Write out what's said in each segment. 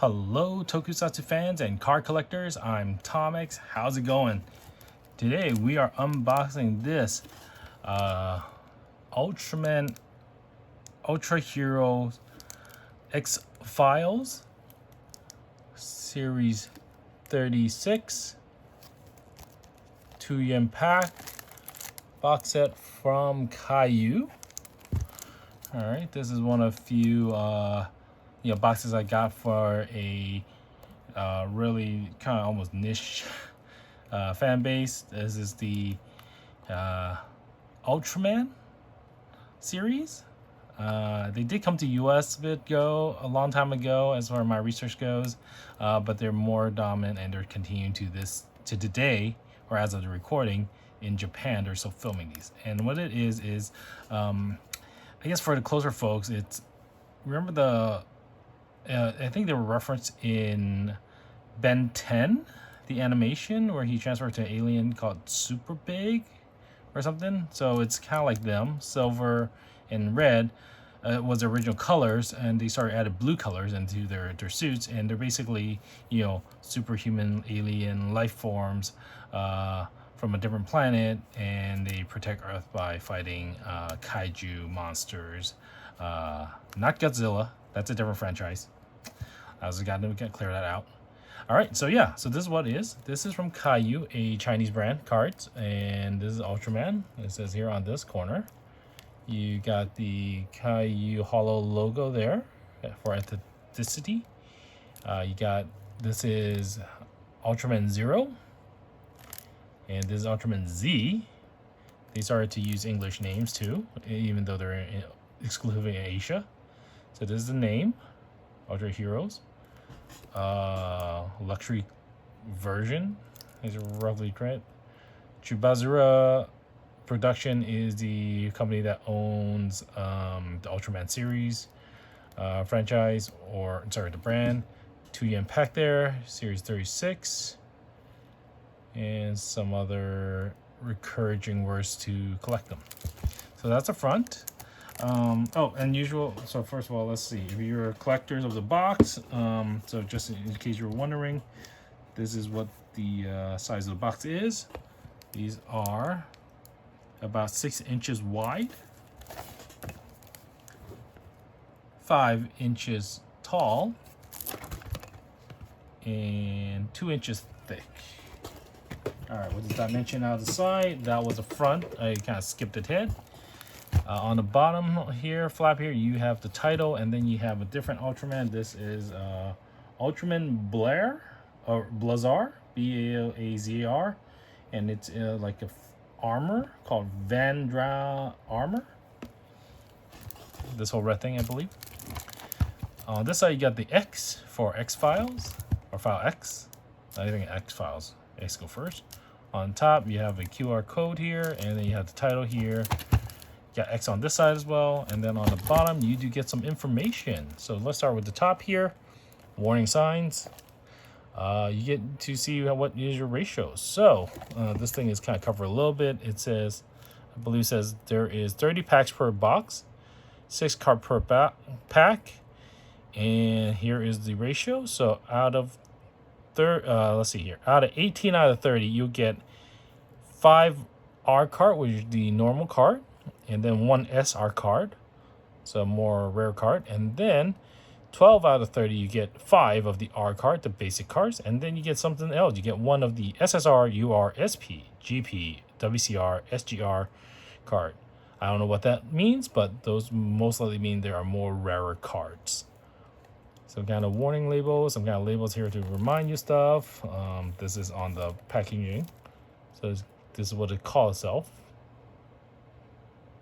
Hello Tokusatsu fans and card collectors, I'm Tomix. How's it going? Today we are unboxing this Ultraman Ultra Heroes X Files Series 36 2 yen pack box set from Kayou. Alright, this is one of few boxes I got for a really kind of almost niche fan base. This is the Ultraman series. They did come to US a long time ago as far as my research goes, but they're more dominant and they're continuing to today, or as of the recording, in Japan. They're still filming these. And what it is I guess for the closer folks, it's, remember I think they were referenced in Ben 10, the animation where he transferred to an alien called Super Big or something. So it's kind of like them. Silver and red was the original colors, and they started added blue colors into their suits, and they're basically, superhuman alien life forms from a different planet, and they protect Earth by fighting kaiju monsters. Not Godzilla. That's a different franchise. I was got to clear that out. All right, so yeah, so this is what it is. This is from Kayou, a Chinese brand cards, and this is Ultraman. It says here on this corner. You got the Kayou Hollow logo there for authenticity. This is Ultraman Zero, and this is Ultraman Z. They started to use English names too, even though they're exclusively in Asia. So this is the name, Ultra Heroes. Luxury version is roughly correct. Chubazura Production is the company that owns the Ultraman series franchise, the brand. 2 yen pack there, series 36, and some other encouraging words to collect them. So that's the front. So first of all, let's see if you're collectors of the box. So just in case you were wondering, this is what the size of the box is. These are about 6 inches wide, 5 inches tall, and 2 inches thick. All right, what does that mention out of the side? That was the front. I kind of skipped ahead. On the bottom here, flap here, you have the title, and then you have a different Ultraman. This is Ultraman Blair, or Blazar, Balazar, and it's like a armor called Vandra armor. This whole red thing, I believe. On this side, you got the X for X Files, or File X. I think X Files. X go first. On top, you have a QR code here, and then you have the title here. Got X on this side as well, and then on the bottom you do get some information. So let's start with the top here. Warning signs. You get to see what is your ratio. So this thing is kind of covered a little bit. It says, I believe it says there is 30 packs per box, 6 card per pack, and here is the ratio. So out of let's see here, out of 18 out of 30, you'll get 5 R card, which is the normal card, and then 1 SR card, so a more rare card, and then 12 out of 30 you get 5 of the R card, the basic cards, and then you get something else. You get 1 of the SSR, UR, SP, GP, WCR, SGR card. I don't know what that means, but those most likely mean there are more rarer cards. Some kind of warning labels, some kind of labels here to remind you stuff. This is on the packaging, so this is what it calls itself.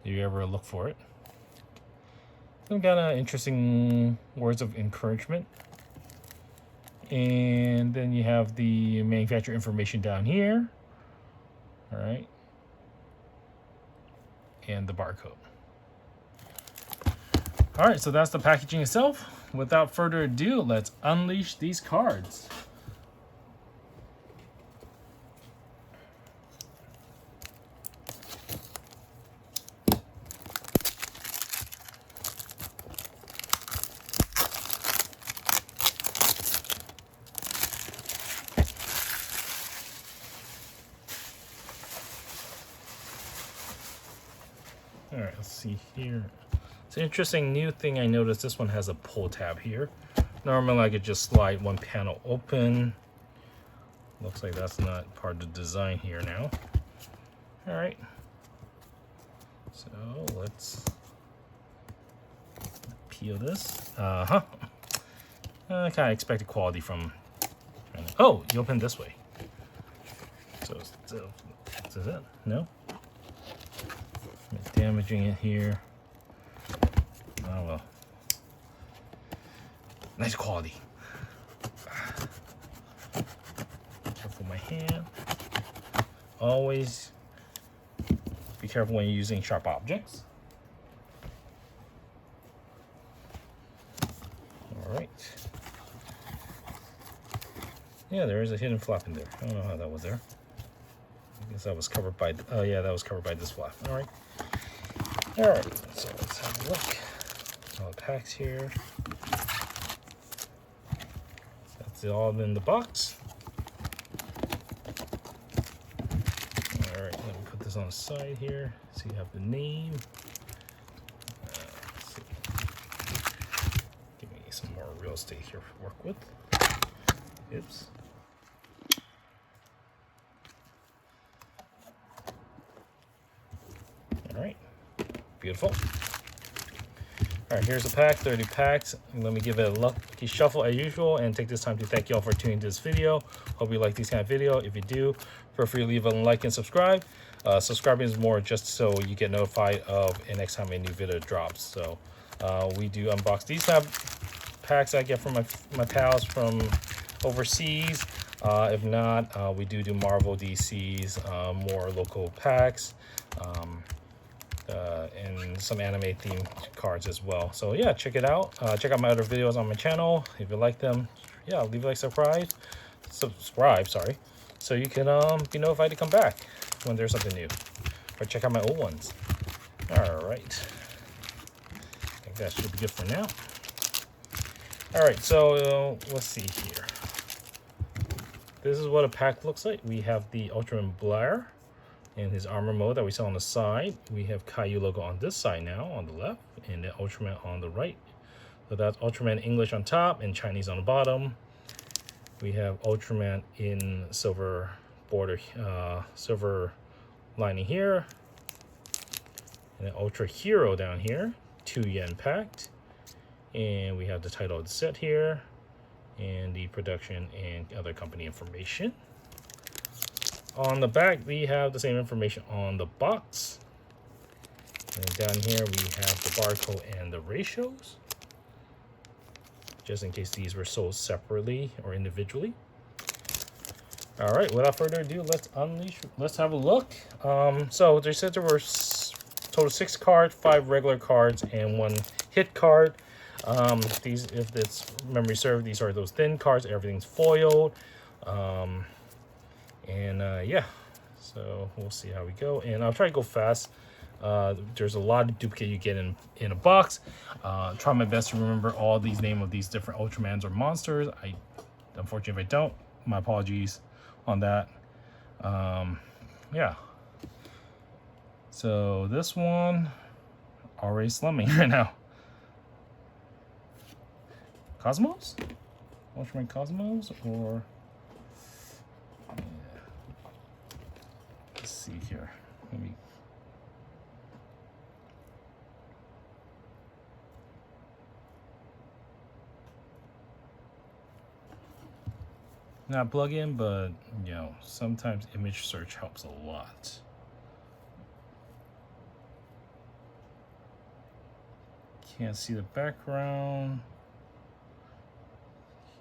If you ever look for it. Some kind of interesting words of encouragement. And then you have the manufacturer information down here. All right. And the barcode. All right, so that's the packaging itself. Without further ado, let's unleash these cards. right, let's see here. It's an interesting new thing I noticed. This one has a pull tab here. Normally I could just slide one panel open. Looks like that's not part of the design here now. All right. So let's peel this. Kind of expected quality from. Oh, you open this way. So is it? No. Damaging it here. Oh well. Nice quality. Careful my hand. Always be careful when you're using sharp objects. All right. Yeah, there is a hidden flap in there. I don't know how that was there. I guess that was covered by. Oh yeah, that was covered by this flap. All right. All right. So let's have a look. All the packs here. That's all in the box. All right. Let me put this on the side here. So you have the name. Let's see. Give me some more real estate here to work with. Oops. All right, beautiful. All right, here's a pack, 30 packs. Let me give it a lucky shuffle as usual and take this time to thank you all for tuning to this video. Hope you like these kind of video. If you do, feel free to leave a like and subscribe. Subscribing is more just so you get notified of the next time a new video drops. So we do unbox these type of packs I get from my pals from overseas. If not, we do Marvel, DC's, more local packs. And some anime themed cards as well. So yeah, check it out. Check out my other videos on my channel. If you like them, yeah, leave a like, subscribe, sorry, so you can be notified to come back when there's something new, or check out my old ones. All right, I think that should be good for now. All right, so let's see here. This is what a pack looks like. We have the Ultraman Blair in his armor mode that we saw on the side. We have Kayou logo on this side now, on the left, and the Ultraman on the right. So that's Ultraman English on top and Chinese on the bottom. We have Ultraman in silver border, silver lining here, and an Ultra Hero down here, 2 yen packed. And we have the title of the set here, and the production and other company information. On the back, we have the same information on the box. And down here, we have the barcode and the ratios, just in case these were sold separately or individually. All right, without further ado, let's have a look. So they said there were total 6 cards, 5 regular cards, and 1 hit card. These, if it's memory served, these are those thin cards. Everything's foiled. Yeah, so we'll see how we go, and I'll try to go fast. There's a lot of duplicate you get in a box. Try my best to remember all these names of these different Ultramans or monsters. Unfortunately, if I don't, my apologies on that. Yeah, so this one already slumming right now. Cosmos? Ultraman Cosmos, or let's see here. Let me. Not plug in, but you know, sometimes image search helps a lot. Can't see the background.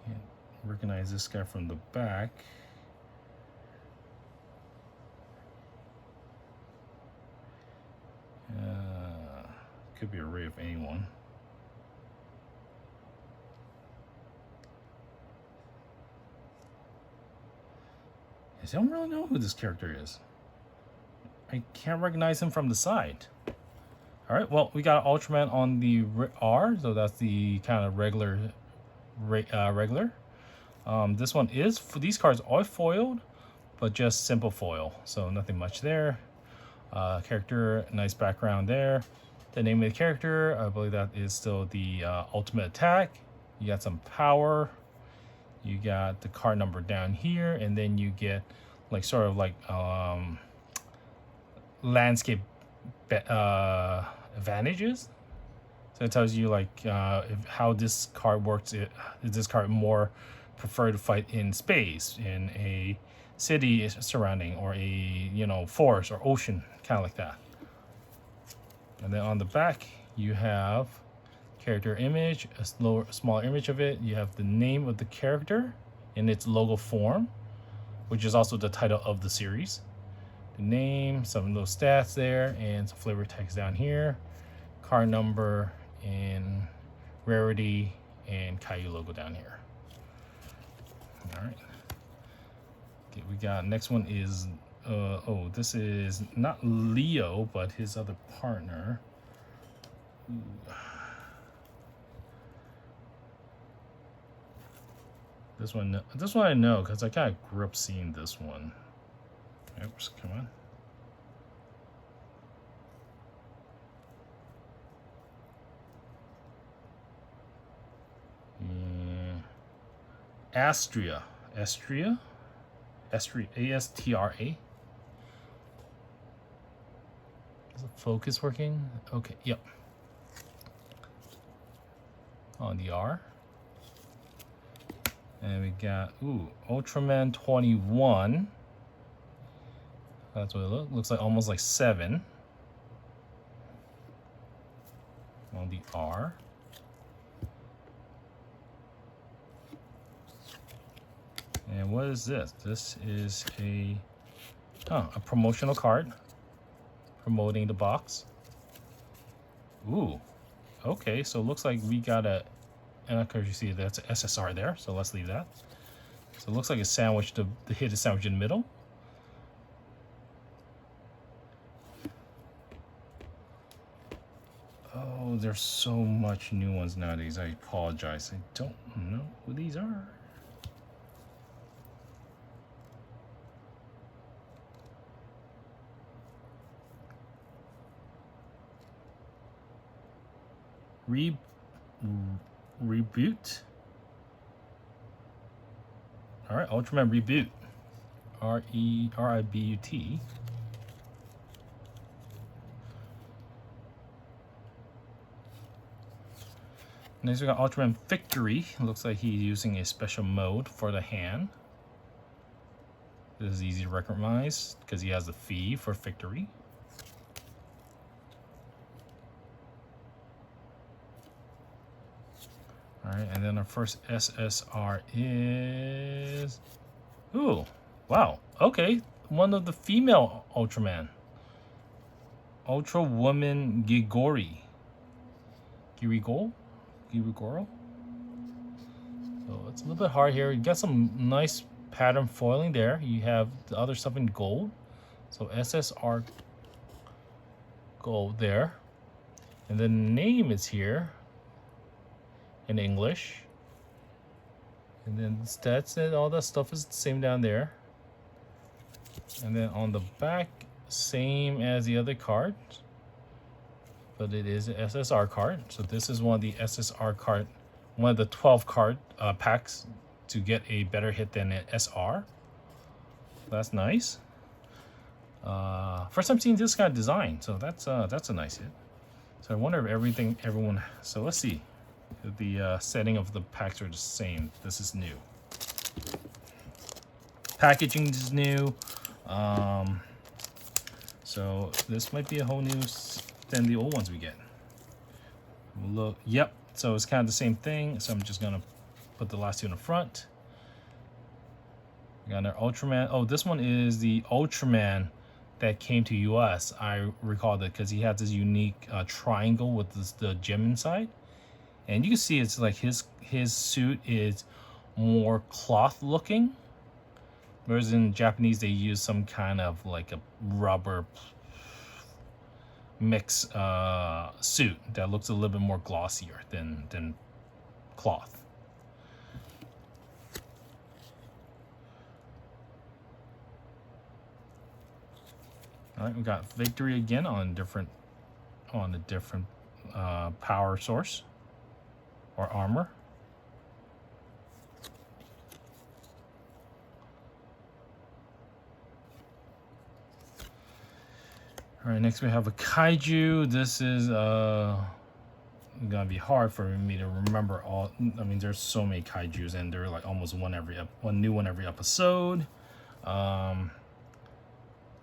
Can't recognize this guy from the back. Could be a ray of anyone. I don't really know who this character is. I can't recognize him from the side. All right, well, we got Ultraman on the R, so that's the kind of regular. This one is, for these cards are foiled, but just simple foil, so nothing much there. Character, nice background there. The name of the character, I believe that is still the ultimate attack. You got some power. You got the card number down here, and then you get like sort of like landscape advantages. So it tells you like how this card works. Is this card more preferred to fight in space, in a city surrounding, or a forest or ocean, kind of like that. And then on the back you have character image, a small image of it. You have the name of the character in its logo form, which is also the title of the series. The name, some of those stats there, and some flavor text down here. Card number and rarity and Kayou logo down here. All right. Okay, we got next one is this is not Leo, but his other partner. Ooh. This one I know because I kind of grew up seeing this one. Oops, come on. Astra. Astra, A-S-T-R-A. Is the focus working? Okay, yep. On the R. And we got, Ultraman 21. That's what it looks like, almost like 7. On the R. And what is this? This is a promotional card promoting the box. Ooh, okay, so it looks like we got and of course you see that's an SSR there, so let's leave that. So it looks like a sandwich, the hit is sandwich in the middle. Oh, there's so much new ones nowadays. I apologize. I don't know who these are. Reboot. All right, Ultraman Reboot. R-E-R-I-B-U-T. Next we got Ultraman Victory. It looks like he's using a special mode for the hand. This is easy to recognize because he has the fee for victory. All right, and then our first SSR is... Ooh, wow, okay. One of the female Ultraman. Ultra Woman Gigori. Girigoro? So it's a little bit hard here. You got some nice pattern foiling there. You have the other stuff in gold. So SSR gold there. And the name is here in English. And then the stats and all that stuff is the same down there. And then on the back, same as the other cards, but it is an SSR card. So this is one of the SSR card, one of the 12 card packs to get a better hit than an SR. That's nice. First time seeing this kind of design, so that's a nice hit. So I wonder if everyone. So let's see. The setting of the packs are the same. This is new. Packaging is new. So this might be a whole new than the old ones we get. Look, yep. So it's kind of the same thing. So I'm just gonna put the last two in the front. We got our Ultraman. Oh, this one is the Ultraman that came to US. I recall that because he had this unique triangle with the gem inside. And you can see it's like his suit is more cloth looking. Whereas in Japanese, they use some kind of like a rubber mix suit that looks a little bit more glossier than cloth. All right, we got victory again on a different power source or armor. All right, next we have a kaiju. This is gonna be hard for me to remember all. I mean, there's so many kaijus, and they're like almost one new one every episode.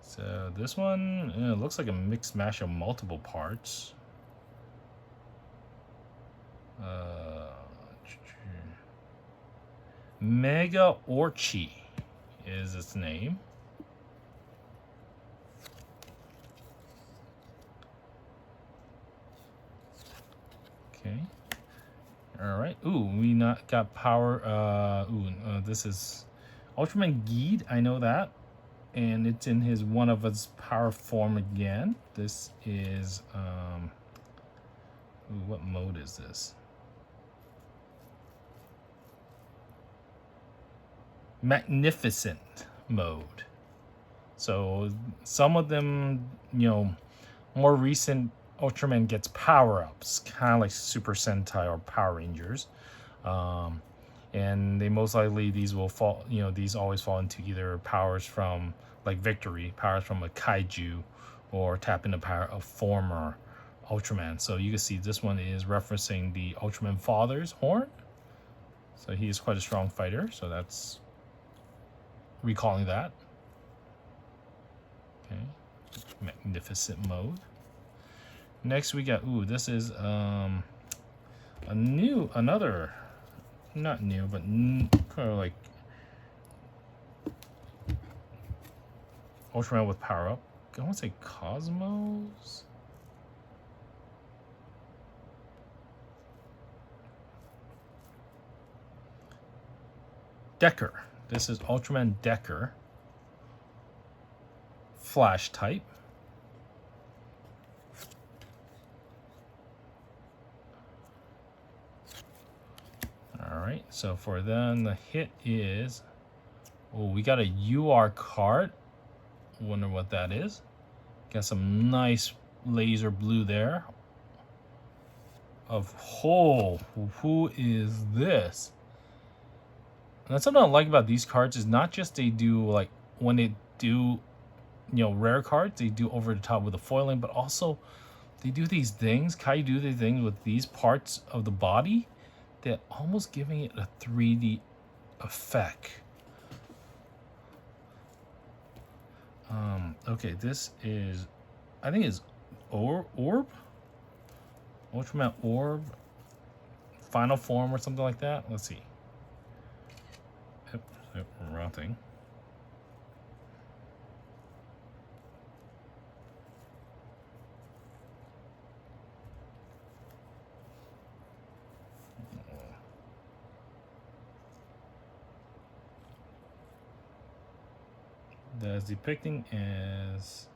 So this one, it looks like a mixed mash of multiple parts. Mega Orchi is its name. Okay. All right. Ooh, we got power. This is Ultraman Geed. I know that, and it's in his one of its power form again. This is what mode is this? Magnificent mode. So some of them, more recent Ultraman gets power-ups, kind of like Super Sentai or Power Rangers. And they most likely, these will fall, these always fall into either powers from, like Victory, powers from a kaiju, or tap into power of former Ultraman. So you can see this one is referencing the Ultraman father's horn. So he is quite a strong fighter, so that's recalling that. Okay, magnificent mode. Next we got, this is another, not new, but kind of like Ultraman with power up. I want to say Cosmos. Decker. This is Ultraman Decker. Flash type. Alright, so for them, the hit is... Oh, we got a UR card. Wonder what that is. Got some nice laser blue there. Who is this? And that's something I like about these cards is not just they do, like, when they do, rare cards, they do over the top with the foiling, but also they do these things. Kai do these things with these parts of the body that almost giving it a 3D effect. Okay, this is, I think it's Orb? Ultraman Orb? Final form or something like that? Let's see. Yep, wrong thing. That's depicting as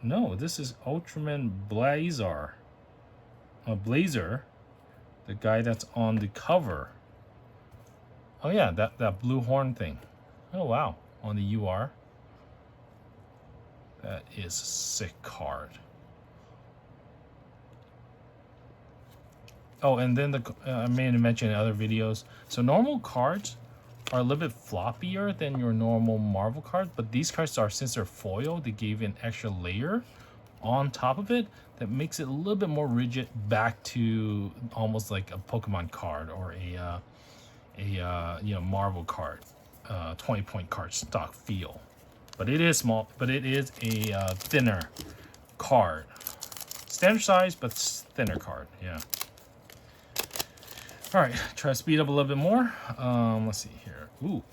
no, this is Ultraman Blazer. Blazer, the guy that's on the cover. Oh yeah, that blue horn thing. Oh wow, on the UR. That is a sick card. Oh, and then I may have mentioned in other videos. So normal cards are a little bit floppier than your normal Marvel card, but these cards are, since they're foil, they gave an extra layer on top of it that makes it a little bit more rigid, back to almost like a Pokemon card or a Marvel card, 20-point card stock feel. But it is small, but it is a thinner card. Standard size, but thinner card, yeah. All right, try to speed up a little bit more. Let's see here. Ooh,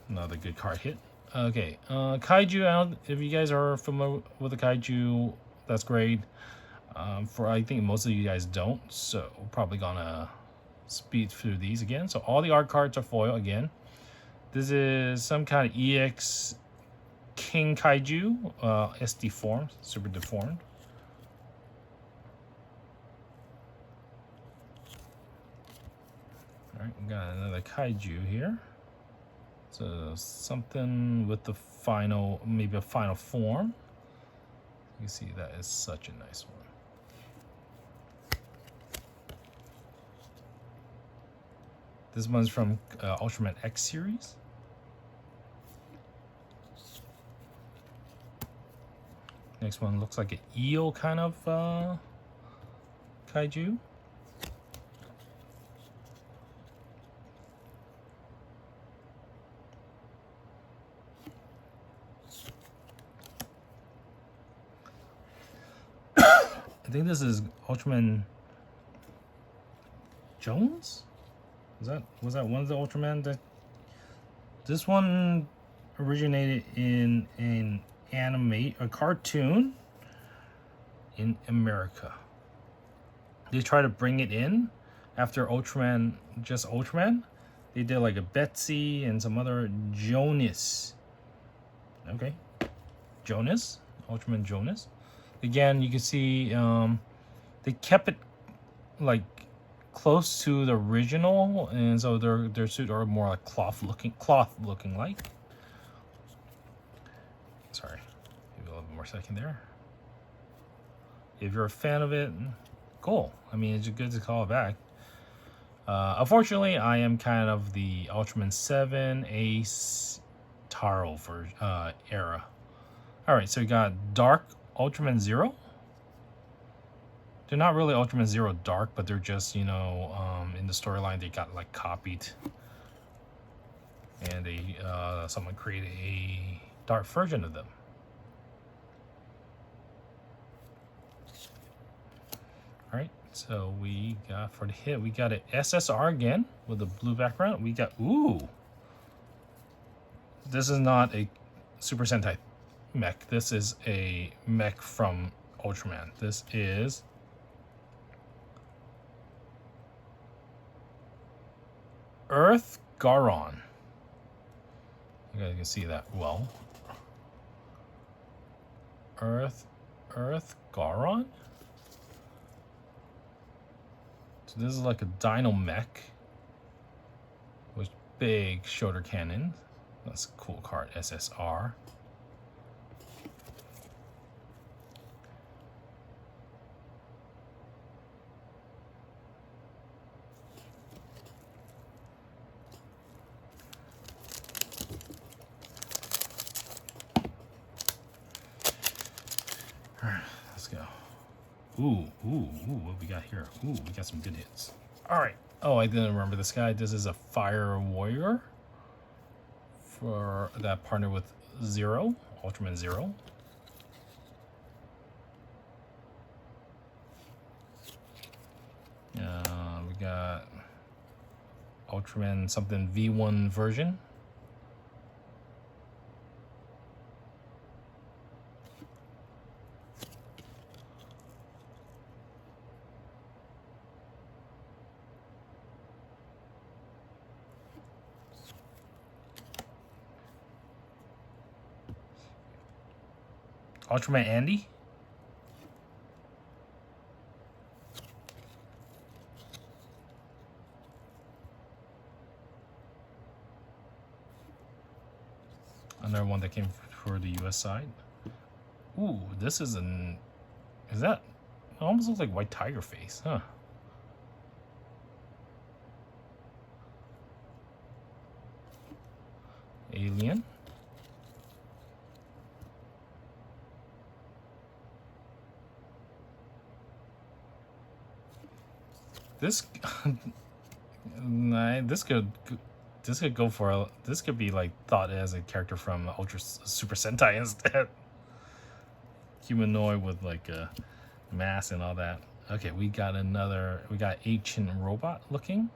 another good card hit. Okay, Kaiju, if you guys are familiar with the Kaiju, that's great. I think most of you guys don't, so we're probably gonna speed through these again. So all the art cards are foil again. This is some kind of EX King Kaiju, SD form, super deformed. All right, we got another Kaiju here. So something with the final, maybe a final form. You see that is such a nice one. This one's from Ultraman X series. Next one looks like an eel kind of kaiju. I think this is Ultraman Jones? Was that one of the Ultraman that this one originated in an a cartoon in America. They tried to bring it in after Ultraman, just Ultraman. They did like a Betsy and some other Jonas. Okay, Jonas, Ultraman Jonas. Again, you can see they kept it like close to the original, and so their suits are more like cloth looking like. Sorry, give it a little bit more second there. If you're a fan of it, cool. I mean, it's good to call it back. Unfortunately, I am kind of the Ultraman 7 Ace Taro for era. All right, so we got Dark Ultraman Zero. They're not really Ultraman Zero Dark, but they're just, you know, in the storyline they got like copied, and they someone created a dark version of them. All right, so we got for the hit, we got an SSR again with a blue background. We got this is not a Super Sentai mech. This is a mech from Ultraman. This is Earth Garon. You guys can see that well. Earth Garon. So this is like a dino mech with big shoulder cannon. That's a cool card, SSR. Alright, let's go. Ooh, what we got here? Ooh, we got some good hits. Alright. Oh, I didn't remember this guy. This is a Fire Warrior for that partner with Zero, Ultraman Zero. We got Ultraman something V1 version. Ultraman Andy. Another one that came for the US side. Ooh, this is is that, it almost looks like White Tiger face, huh? Alien. This this could go for this could be like thought as a character from Ultra Super Sentai instead. Humanoid with like a mask and all that. Okay, we got ancient robot looking.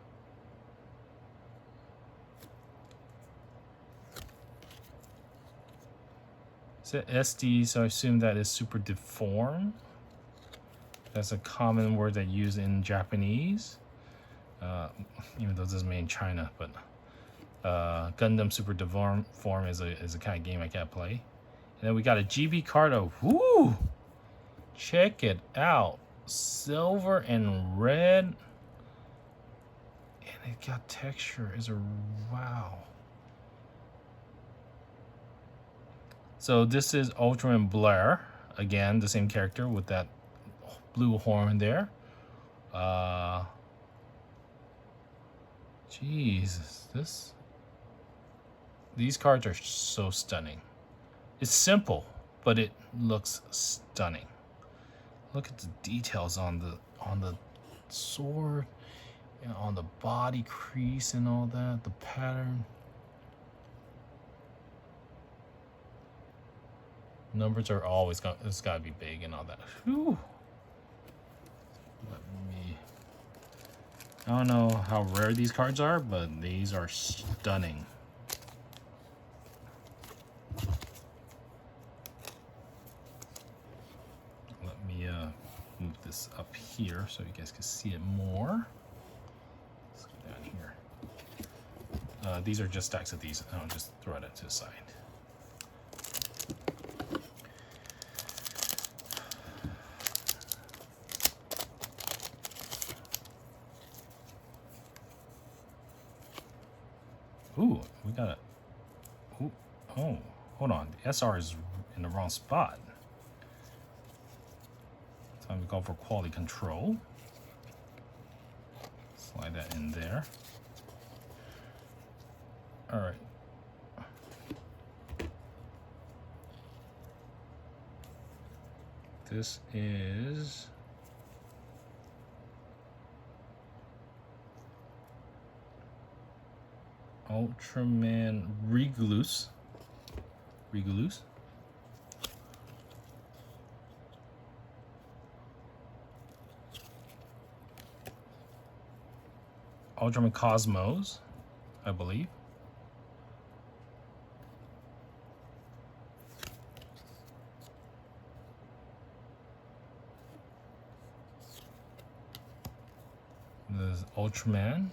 Is it SD? So I assume that is super deformed. That's a common word they use in Japanese, even though this is made in China. But Gundam Super Deform Form is a kind of game I can't play. And then we got a GB card of, whoo! Check it out, silver and red, and it got texture. Is a wow. So this is Ultraman Blair. Again, the same character with that blue horn there. Jesus, these cards are so stunning. It's simple, but it looks stunning. Look at the details on the sword, and on the body crease and all that, the pattern. Numbers are always it's gotta be big and all that. Whew. I don't know how rare these cards are, but these are stunning. Let me move this up here so you guys can see it more. Let's go down here. These are just stacks of these. I'll just throw it to the side. Ooh, we got it. Ooh, oh, hold on. The SR is in the wrong spot. Time to go for quality control. Slide that in there. All right. This is Ultraman Regulus. Ultraman Cosmos, I believe. There's Ultraman.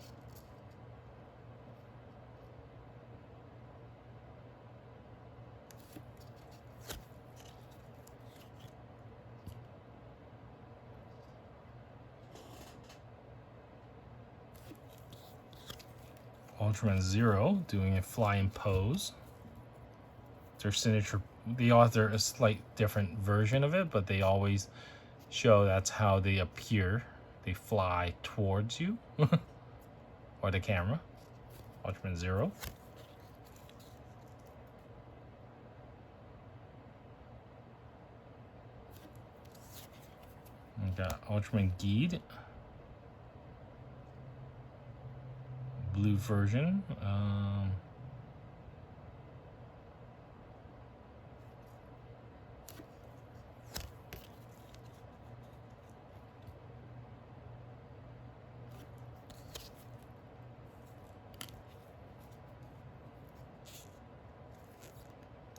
Ultraman Zero doing a flying pose. Their signature. They author a slight different version of it, but they always show that's how they appear. They fly towards you or the camera. Ultraman Zero. We got Ultraman Geed. Blue version.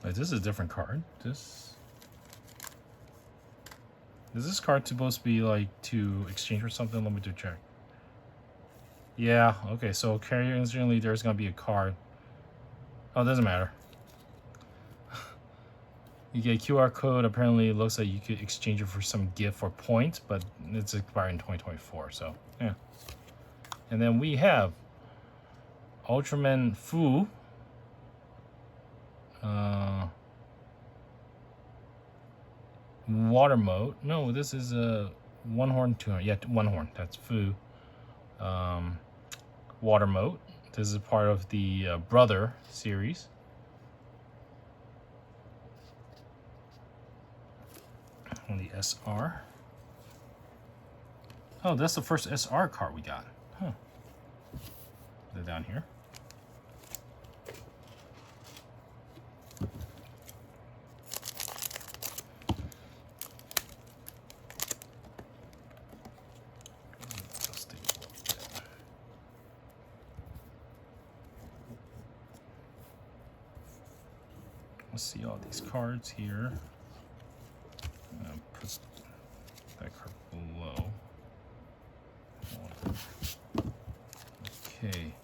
Like, this is a different card. Is this card supposed to be like to exchange for something? Let me do check. Yeah, okay, so carrier instantly there's gonna be a card. Oh, it doesn't matter. You get a QR code. Apparently it looks like you could exchange it for some gift or points, but it's expiring in 2024, so yeah. And then we have Ultraman Fu. Water mode. No, this is a one horn, two horn. Yeah, one horn. That's Fu. Water mode. This is part of the Brother series. On the SR. Oh, that's the first SR card we got. Huh. Put it down here. Let's see all these cards here. Put that card below. Okay.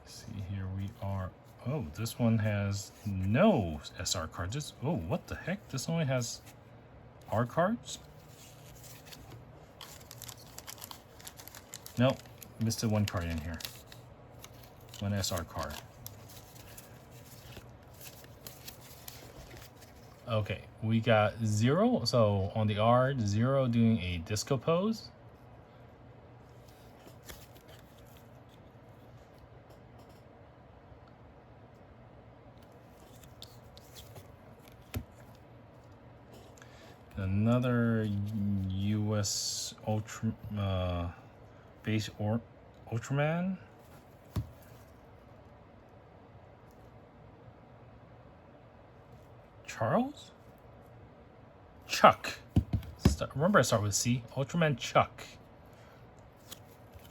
See, here we are. Oh, this one has no SR cards. Oh, what the heck? This only has R cards? Nope, missed one card in here. One SR card. Okay, we got Zero. So on the R, Zero doing a disco pose. Another US base Ultraman. Charles? Chuck. Remember I start with C. Ultraman Chuck.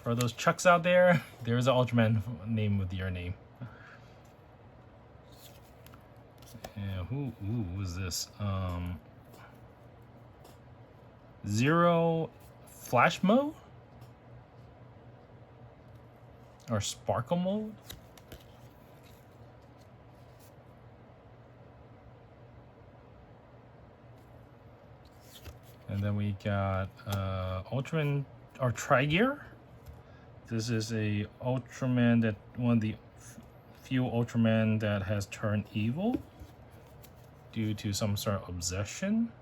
For those Chucks out there, there's an Ultraman name with your name. Yeah, who is this? Zero Flash Mode? Or Sparkle Mode? And then we got Ultraman or Trigear. This is a Ultraman that one of the few Ultraman that has turned evil due to some sort of obsession.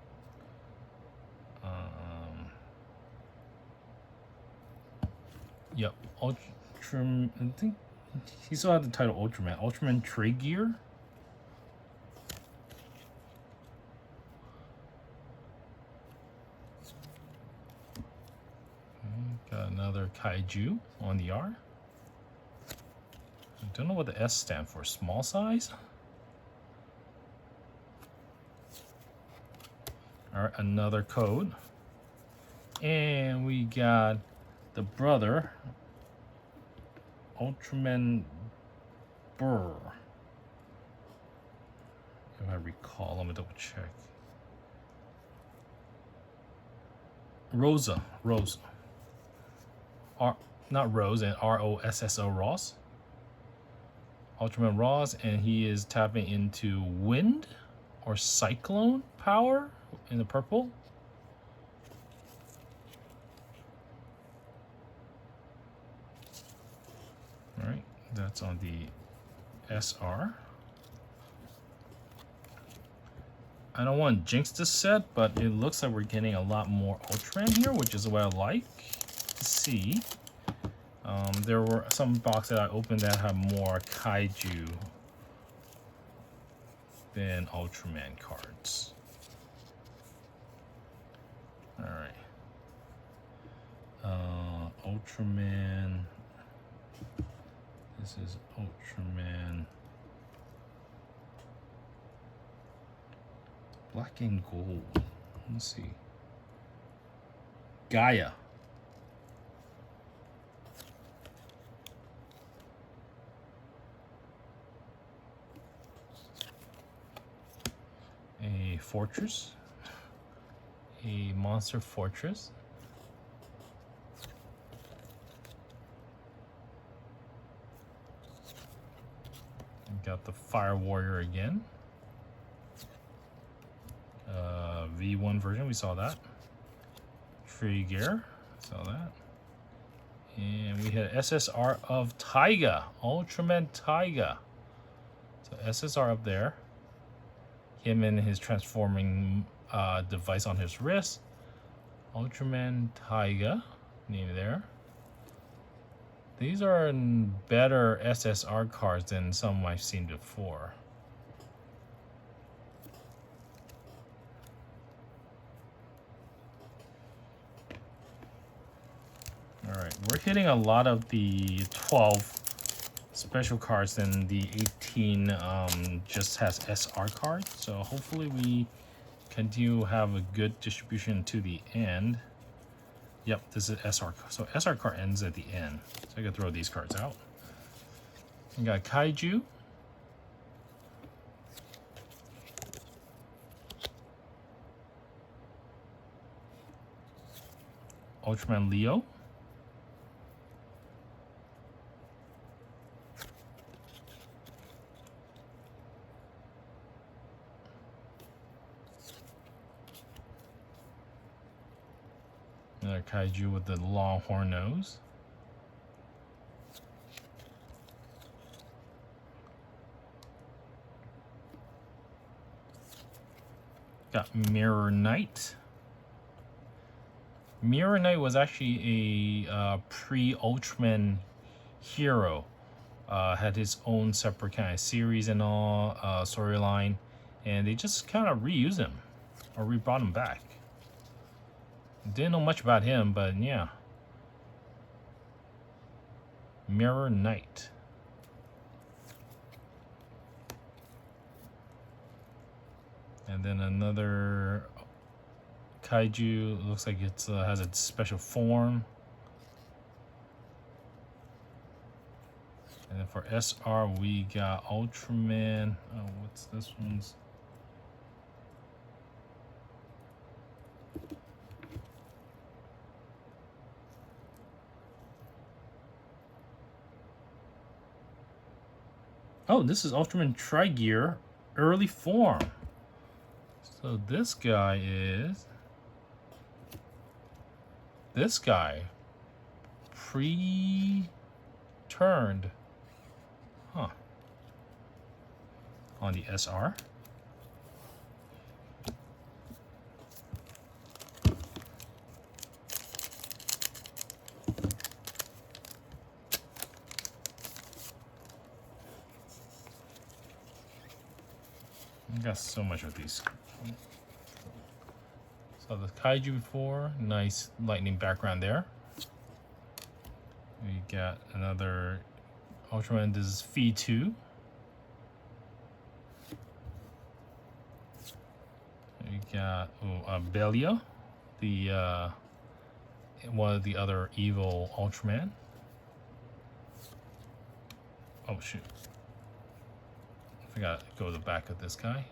Yep, Ultraman. I think he still had the title Ultraman. Ultraman Trigear. Got another Kaiju on the R. I don't know what the S stands for. Small size? Alright, another code. And we got the brother, Ultraman Burr. If I recall, let me double check. Rosa. Not Rose, and R-O-S-S-O, Ross. Ultraman Ross, and he is tapping into wind or cyclone power in the purple. All right, that's on the SR. I don't want to jinx this set, but it looks like we're getting a lot more Ultraman here, which is what I like to see. There were some boxes that I opened that have more Kaiju than Ultraman cards. All right. Ultraman. This is Ultraman. Black and gold. Let's see. Gaia. A fortress. A monster fortress. Got the Fire Warrior again. V1 version, we saw that. Trigear, saw that. And we had SSR of Taiga, Ultraman Taiga. So SSR up there. Him and his transforming device on his wrist. Ultraman Taiga, name there. These are better SSR cards than some I've seen before. All right, we're hitting a lot of the 12 special cards, and the 18 just has SR cards. So hopefully we continue to have a good distribution to the end. Yep, this is SR. So SR card ends at the end. So I can throw these cards out. We got Kaiju. Ultraman Leo. Another Kaiju with the long horn nose. Got Mirror Knight. Mirror Knight was actually a pre-Ultraman hero. Had his own separate kind of series and all, storyline, and they just kind of reused him or brought him back. Didn't know much about him, but yeah. Mirror Knight. And then another Kaiju. Looks like it has a special form. And then for SR, we got Ultraman. Oh, what's this one's? Oh, this is Ultraman Trigear early form. So this guy is this guy pre-turned, huh? On the SR. I got so much of these. So the Kaiju before, nice lightning background there. We got another Ultraman. This is Phi 2. We got Belia, the one of the other evil Ultraman. Oh shoot! I forgot to go to the back of this guy.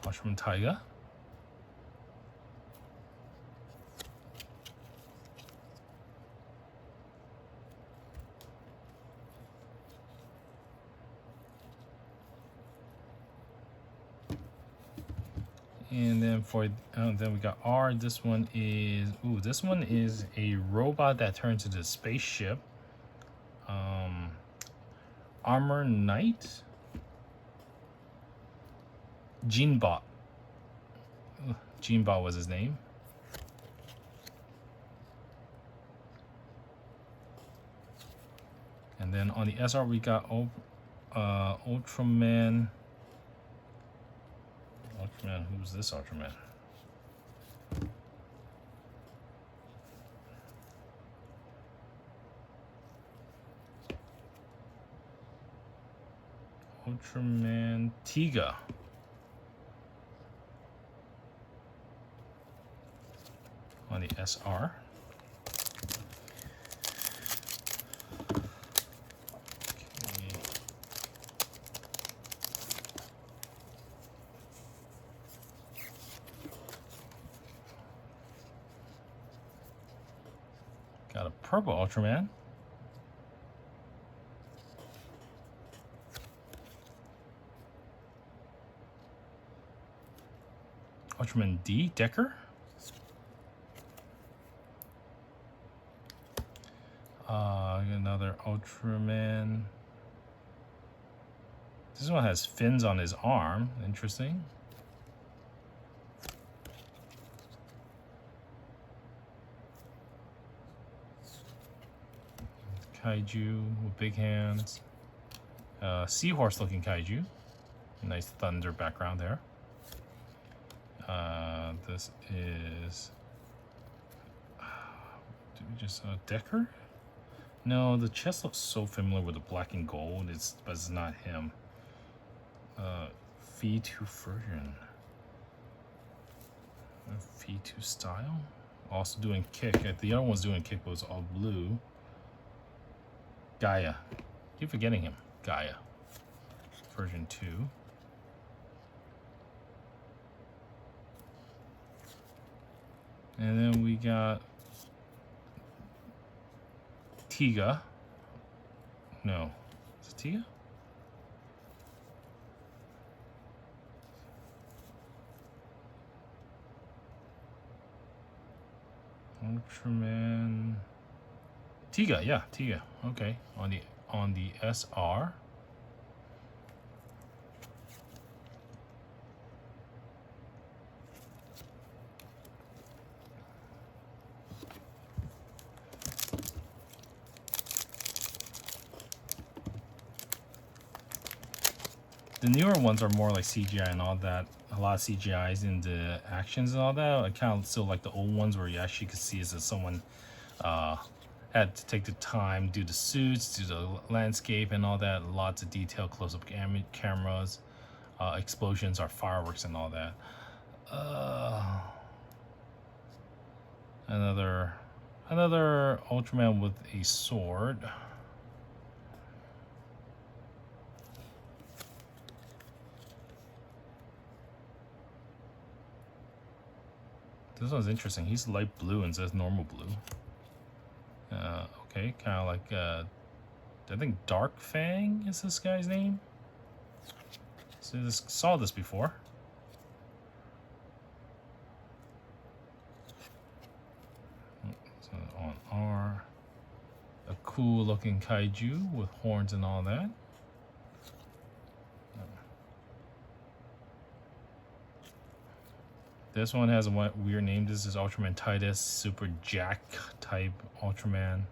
Ultraman Taiga. And then for then we got R. This one is a robot that turns into a spaceship. Armor Knight. Genebot. Genebot was his name. And then on the SR we got Ultraman. Ultraman, who's this Ultraman? Ultraman Tiga. On the SR. Okay. Got a purple Ultraman. Ultraman D, Decker. Another Ultraman. This one has fins on his arm. Interesting. Kaiju with big hands. Seahorse looking Kaiju. Nice thunder background there. This is did we just Decker? No, the chest looks so familiar with the black and gold. But it's not him. Phi 2 version. Phi 2 style. Also doing kick. The other one's doing kick, but it's all blue. Gaia. Keep forgetting him. Gaia. Version 2. And then we got Tiga. No. Is it Tiga? Ultraman Tiga, yeah, Tiga. Okay, on the SR. The newer ones are more like CGI and all that. A lot of CGIs in the actions and all that. I kind of still like the old ones where you actually could see as if someone had to take the time, do the suits, do the landscape and all that. Lots of detail, close-up cameras, explosions or fireworks and all that. Another Ultraman with a sword. This one's interesting. He's light blue and says normal blue. Okay, kind of like I think Dark Fang is this guy's name. So saw this before. So on R, a cool looking kaiju with horns and all that. This one has a weird name. This is Ultraman Titus, Super Jack type Ultraman.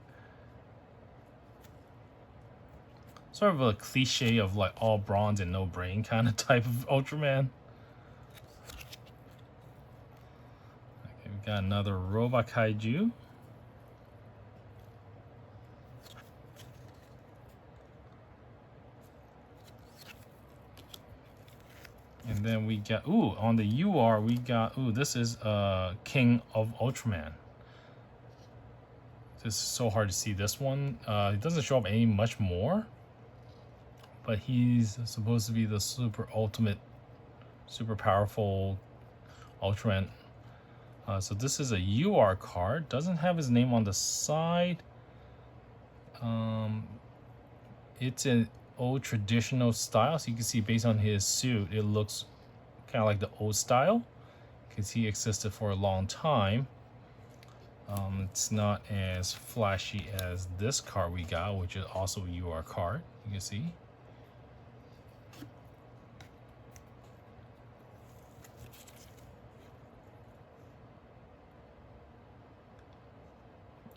Sort of a cliche of like all bronze and no brain kind of type of Ultraman. Okay, we got another robot kaiju. And then we got, on the UR, we got, this is King of Ultraman. This is so hard to see this one. It doesn't show up any much more. But he's supposed to be the super powerful Ultraman. So this is a UR card. Doesn't have his name on the side. It's an old traditional style, so you can see based on his suit it looks kind of like the old style because he existed for a long time. It's not as flashy as this card we got, which is also a UR card. You can see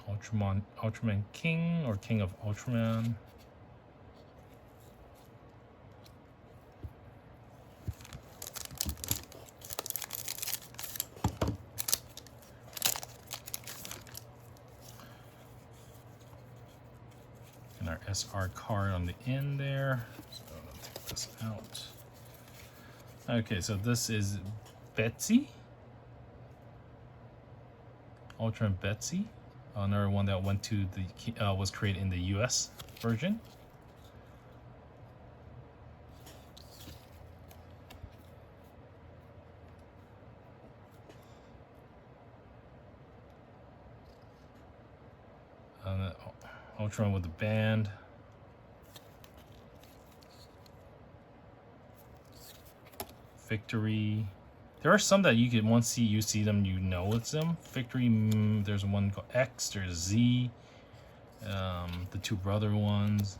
Ultraman King or King of Ultraman. And our SR card on the end there. So I'll take this out. Okay, so this is Betsy. Ultraman Betsy. Another one that went to the was created in the US version. Ultraman with the band. Victory. There are some that you can once you see them, you know it's them. Victory. There's one called X. There's Z. The two brother ones.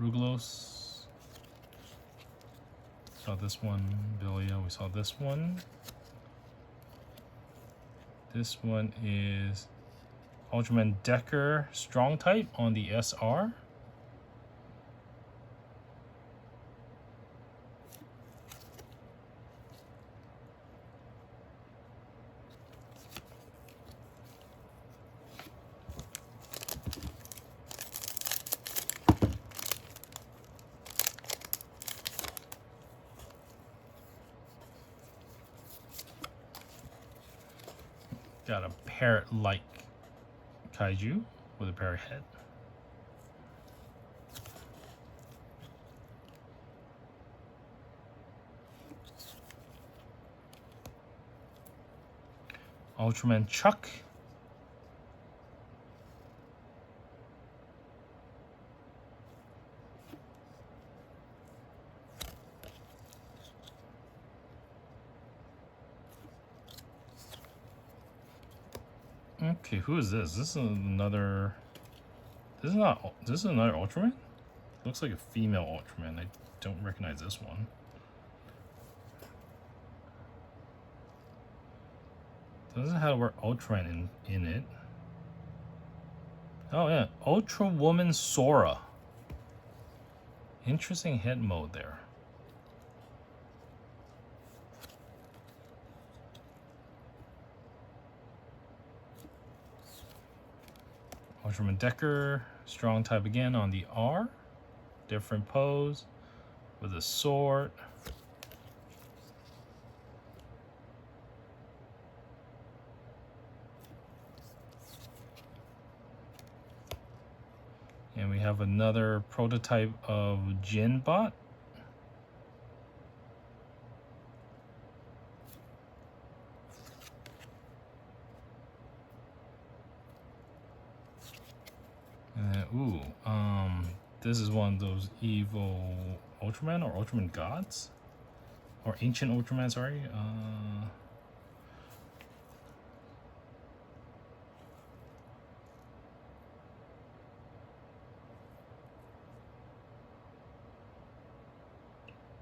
Ruglos. Saw this one. Bilia. We saw this one. This one is Ultraman Decker Strong Type on the SR. Got a parrot-like kaiju with a parrot head. Ultraman Chuck. Okay, who is this? This is another. This is not. This is another Ultraman. Looks like a female Ultraman. I don't recognize this one. Doesn't have the word Ultraman in it. Oh yeah, Ultra Woman Sora. Interesting head mode there. Ultraman Decker, strong type again on the R. Different pose with a sword. And we have another prototype of Jinbot. This is one of those evil Ultraman or Ultraman gods, or ancient Ultraman. Sorry.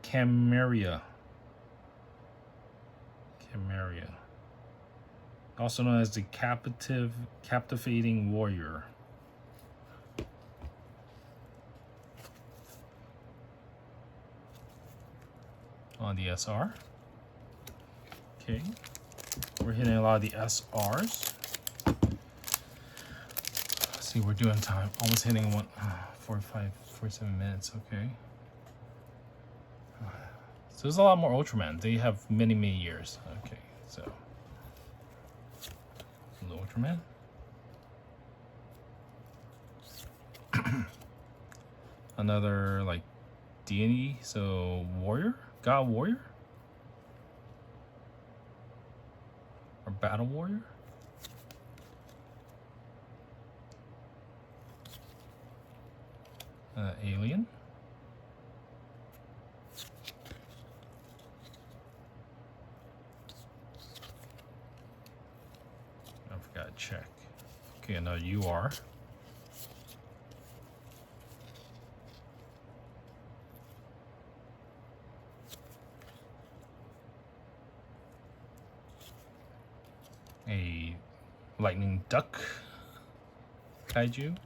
Cameria, also known as the captivating warrior. On the SR. Okay, we're hitting a lot of the SRs. Let's see, we're doing time. Almost hitting 47 minutes. Okay. So there's a lot more Ultraman. They have many years. Okay, so the Ultraman. Another like deity, so warrior, god warrior, or battle warrior. Alien. I forgot to check. Okay, another UR. A lightning duck kaiju.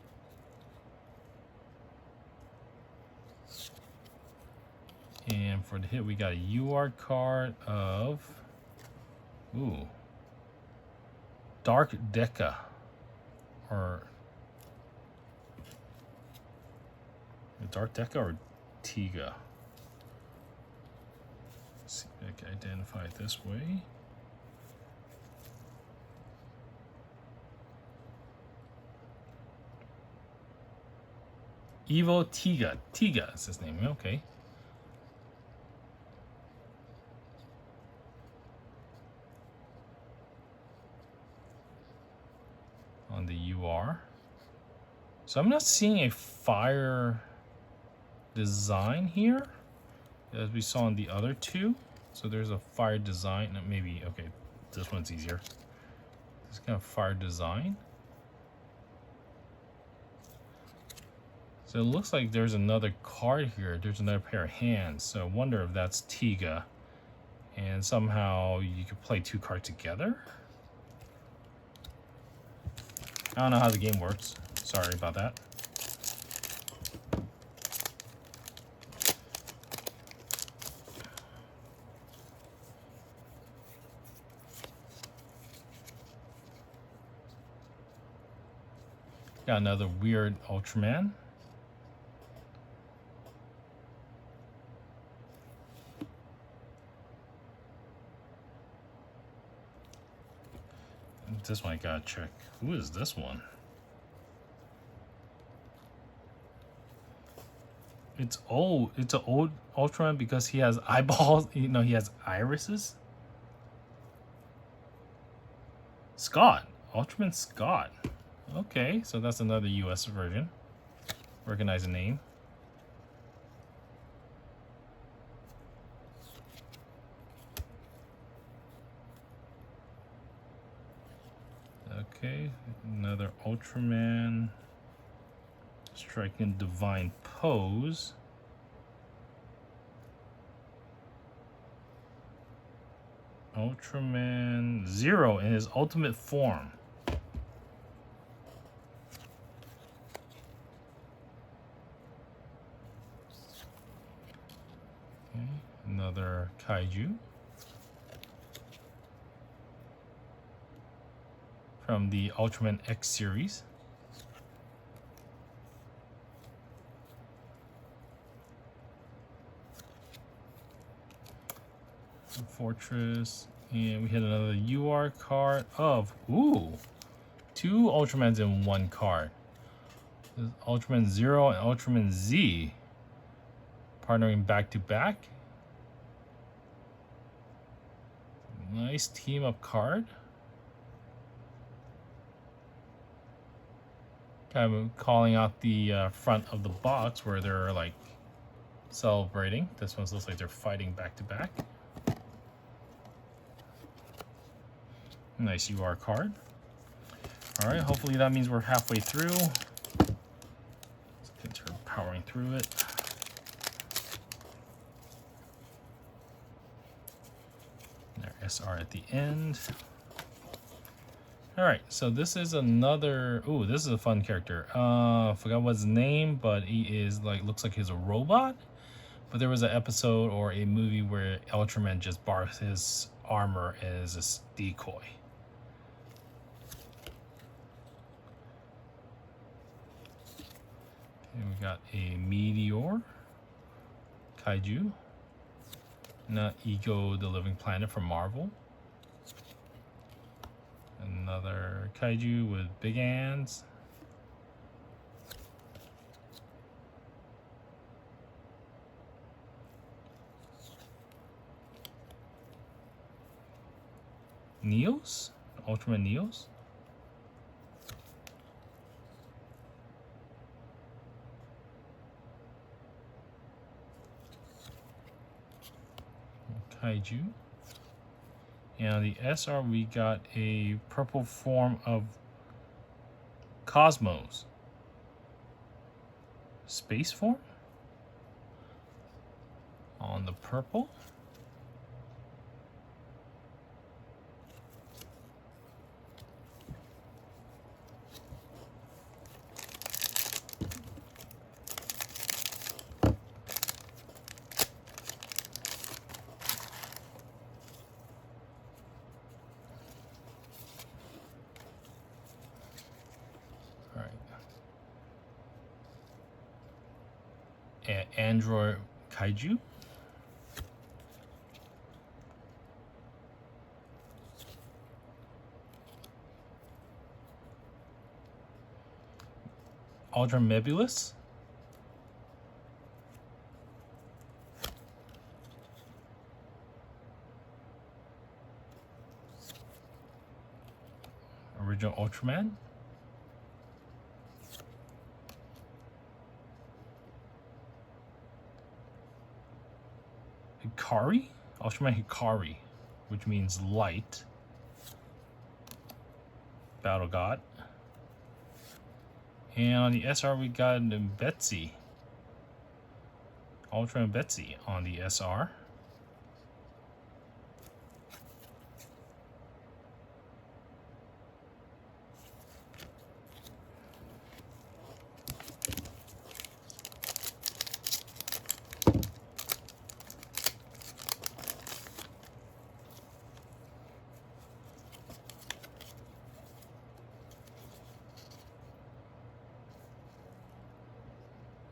And for the hit, we got a UR card of Dark Deca, or Dark Deca or Tiga. Let's see if I can identify it this way. Evo Tiga. Tiga is his name. Okay. On the UR. So I'm not seeing a fire design here as we saw in the other two. So there's a fire design. Maybe, okay, this one's easier. This kind of fire design. So it looks like there's another card here. There's another pair of hands. So I wonder if that's Tiga. And somehow you could play two cards together. I don't know how the game works. Sorry about that. Got another weird Ultraman. This one I gotta check. Who is this one? It's old. It's an old Ultraman because he has eyeballs. You know, he has irises. Scott. Ultraman Scott. Okay, so that's another US version. Recognize the name. Okay, another Ultraman striking divine pose. Ultraman Zero in his ultimate form. Okay, another Kaiju from the Ultraman X series. Fortress, and we hit another UR card of two Ultramans in one card. This is Ultraman Zero and Ultraman Z partnering back to back. Nice team up card. Kind of calling out the front of the box where they're like celebrating. This one looks like they're fighting back to back. Nice UR card. All right, hopefully that means we're halfway through. Let's continue powering through it. There, SR at the end. All right, so this is another. Ooh, this is a fun character. Forgot what his name, but he is like looks like he's a robot. But there was an episode or a movie where Ultraman just borrows his armor as a decoy. And we got a Meteor, Kaiju, not Ego the Living Planet from Marvel. Another Kaiju with big hands. Neos? Ultraman Neos? Kaiju. And on the SR, we got a purple form of Cosmos. Space form? On the purple. Android Kaiju. Ultramebulous. Original Ultraman. Hikari? Ultraman Hikari, which means light. Battle God. And on the SR, we got Betsy. Ultraman Betsy on the SR.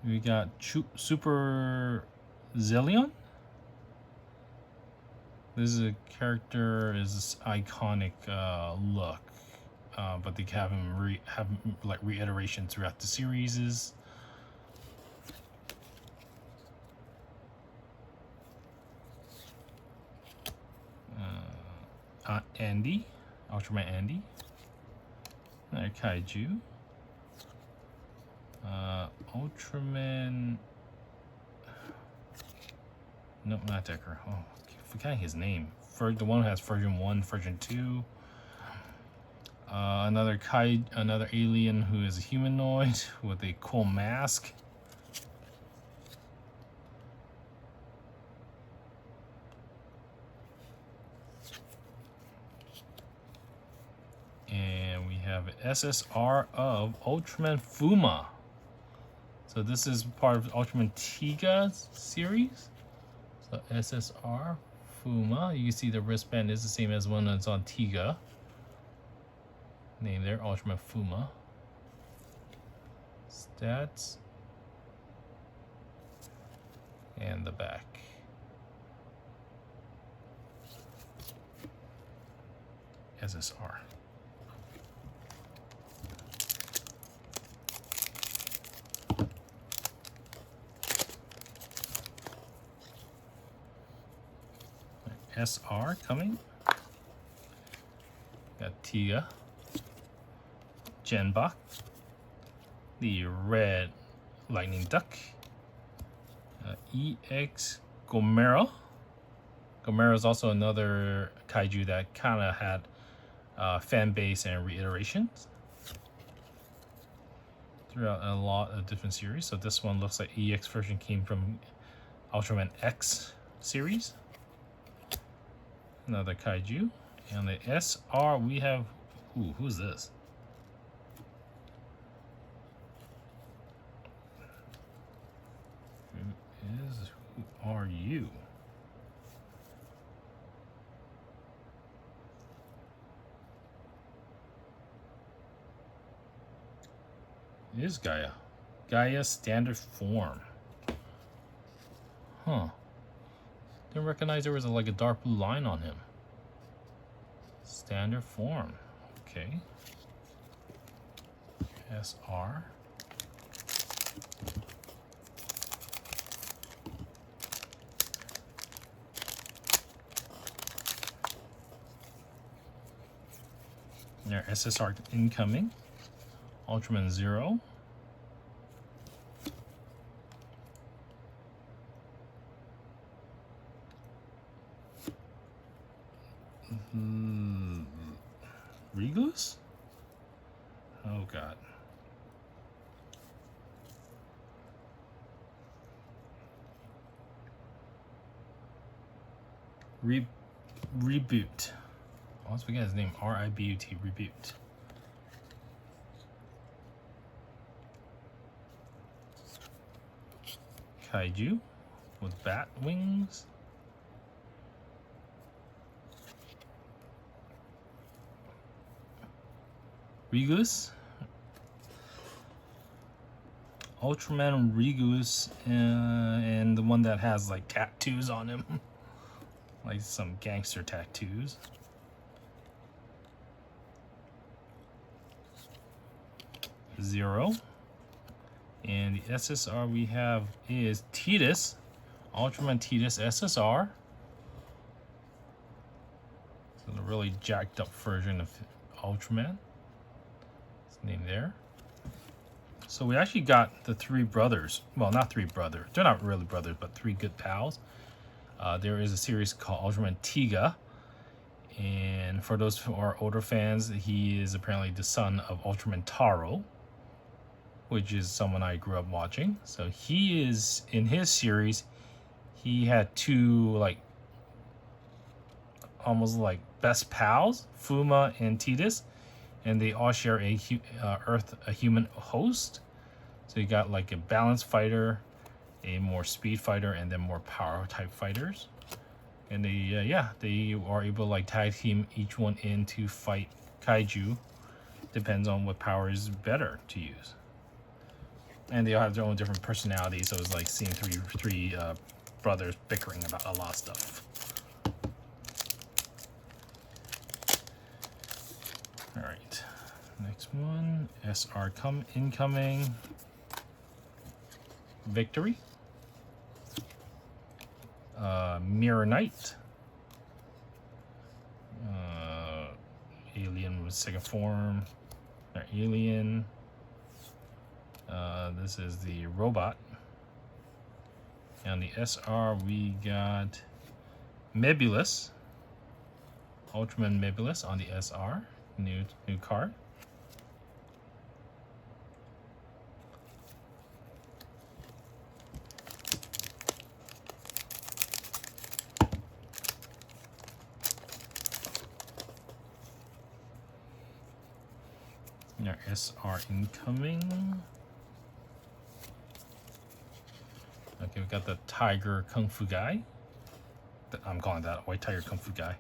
We got Super Zillion. This is a character, is this iconic look, but they have him have like reiteration throughout the series. Andy, Ultraman Andy. Another Kaiju. Ultraman. No, not Decker. Oh, I keep forgetting his name. The one who has version 1, version 2. Another alien who is a humanoid with a cool mask. And we have an SSR of Ultraman Fuma. So this is part of Ultraman Tiga series. So SSR Fuma. You can see the wristband is the same as one that's on Tiga. Name there, Ultraman Fuma. Stats. And the back. SSR. SR coming. Got Tia, Genbach, the red lightning duck, EX Gomera. Gomera is also another kaiju that kind of had fan base and reiterations throughout a lot of different series. So this one looks like EX version came from Ultraman X series. Another kaiju. And the SR we have, who's this? Who are you? It is Gaia. Gaia standard form. Huh. Didn't recognize there was like a dark blue line on him. Standard form. Okay. SR. There, SSR incoming. Ultraman Zero. Regus? Oh god. Reboot. I always forget his name. R-I-B-U-T. Reboot. Kaiju with bat wings. Regus. Ultraman Regus, and the one that has like tattoos on him. Like some gangster tattoos. Zero. And the SSR we have is Titus. Ultraman Titus SSR. So the really jacked up version of Ultraman. Name there. So we actually got the three brothers. Well, not three brothers. They're not really brothers, but three good pals. There is a series called Ultraman Tiga. And for those who are older fans, he is apparently the son of Ultraman Taro, which is someone I grew up watching. So he is, in his series, he had two, like, almost like best pals, Fuma and Titus. And they all share a human host. So you got like a balanced fighter, a more speed fighter, and then more power type fighters. And they are able to like tag team each one in to fight kaiju. Depends on what power is better to use. And they all have their own different personalities. So it's like seeing three brothers bickering about a lot of stuff. All right, next one, SR incoming. Victory. Mirror Knight. Alien with second form. Alien. This is the robot. On the SR we got Mebulus. Ultraman Mebulus on the SR. new card. Our SR incoming. Okay, we got the Tiger Kung Fu guy. I'm calling that White Tiger Kung Fu guy.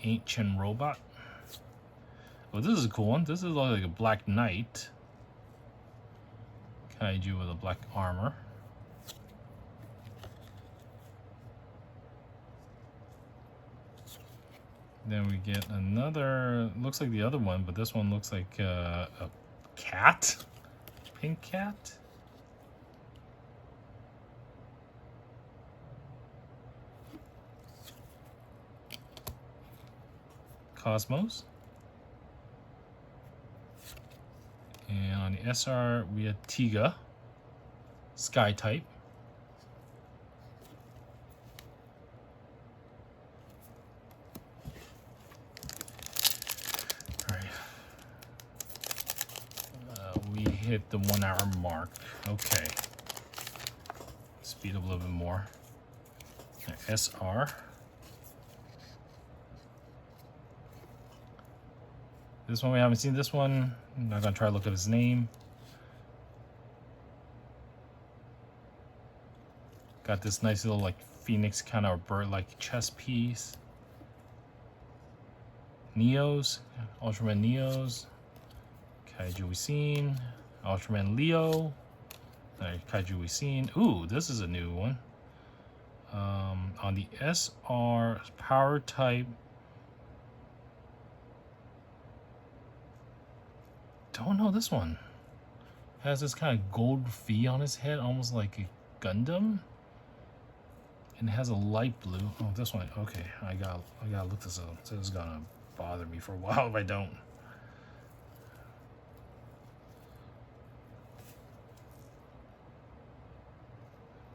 Ancient Robot. Oh, this is a cool one. This is like a Black Knight. Kaiju with a black armor. Then we get another, looks like the other one, but this one looks like a cat. Pink cat. Cosmos. And on the SR, we have Tiga, Sky type. All right. We hit the 1 hour mark. Okay. Speed up a little bit more. SR. This one we haven't seen. This one, I'm not gonna try to look at his name. Got this nice little like phoenix kind of bird-like chest piece. Neos, Ultraman Neos. Kaiju we seen. Ultraman Leo. Kaiju we seen. Ooh, this is a new one. On the SR power type. Don't know this one. Has this kind of gold V on his head, almost like a Gundam. And it has a light blue. Oh, this one. Okay, I gotta look this up. This is gonna bother me for a while if I don't.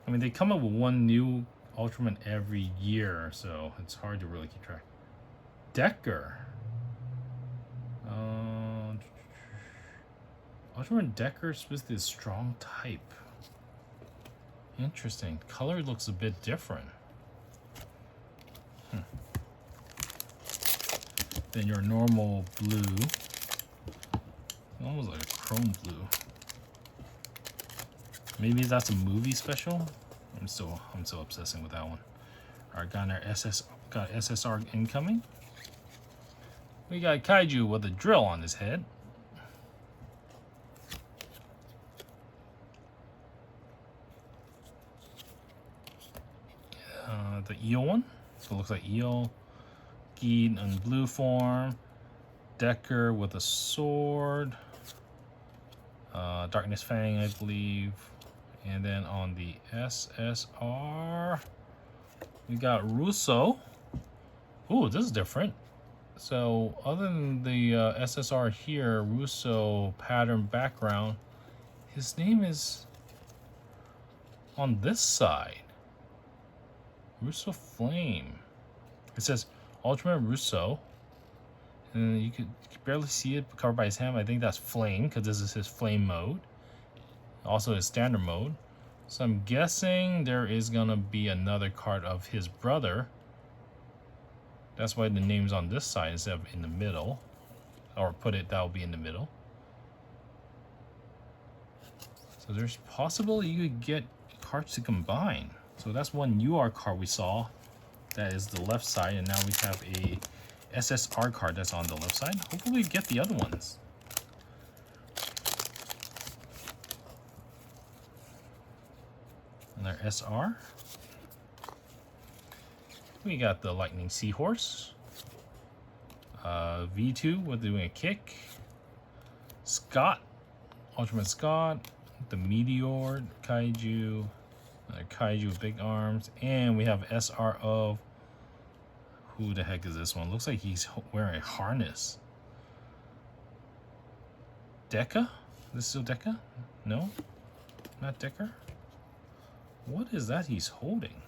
I mean, they come up with one new Ultraman every year, so it's hard to really keep track. Decker. Ultraman Decker is supposed to be a strong type. Interesting. Color looks a bit different. Than your normal blue. Almost like a chrome blue. Maybe that's a movie special. I'm still obsessing with that one. Alright, got our SSR incoming. We got Kaiju with a drill on his head. The eel one. So it looks like eel. Geed in blue form. Decker with a sword. Darkness Fang, I believe. And then on the SSR, we got Russo. Ooh, this is different. So other than the SSR here, Russo pattern background, his name is on this side. Russo Flame. It says Ultraman Russo. And you could barely see it covered by his hand. I think that's Flame, because this is his Flame mode. Also his standard mode. So I'm guessing there is gonna be another card of his brother. That's why the name's on this side instead of in the middle. Or put it, that'll be in the middle. So there's possibility you could get cards to combine. So that's one UR card we saw. That is the left side, and now we have a SSR card that's on the left side. Hopefully we get the other ones. And our SR. We got the Lightning Seahorse. V2 with doing a kick. Scott. Ultraman Scott. The Meteor Kaiju. Kaiju with big arms. And we have SR of... Who the heck is this one? Looks like he's wearing a harness. Deca? This is still Deca? No? Not Decker? What is that he's holding?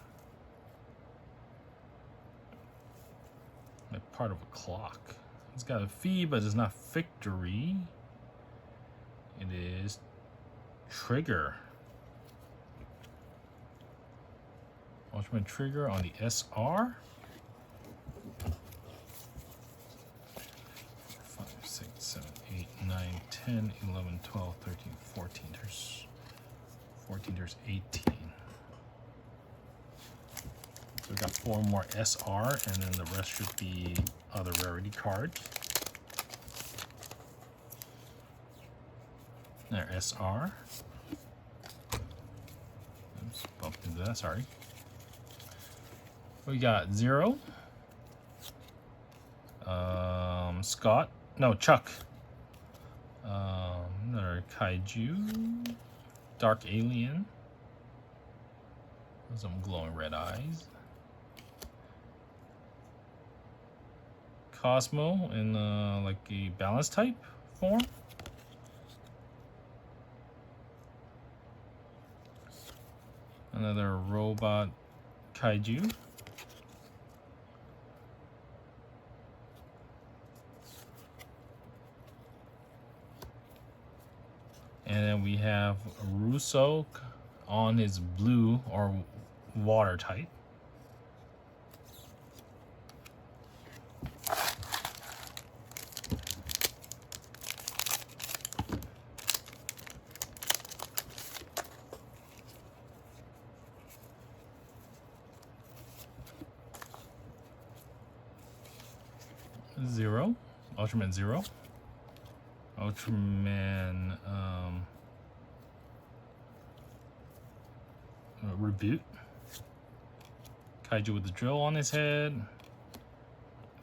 Like part of a clock. It's got a fee, but it's not victory. It is Trigger. Ultraman Trigger on the SR. 5, 6, 7, 8, 9, 10, 11, 12, 13, 14. There's 14, there's 18. So we got 4 more SR, and then the rest should be other rarity cards. There, SR. Oops, bumped into that, sorry. We got 0. Scott. No, Chuck. Another Kaiju. Dark Alien. Some glowing red eyes. Cosmo in like a balance type form. Another robot Kaiju. And then we have Russo on his blue or water type. Zero, Ultraman Zero, Ultraman Reboot, Kaiju with the drill on his head,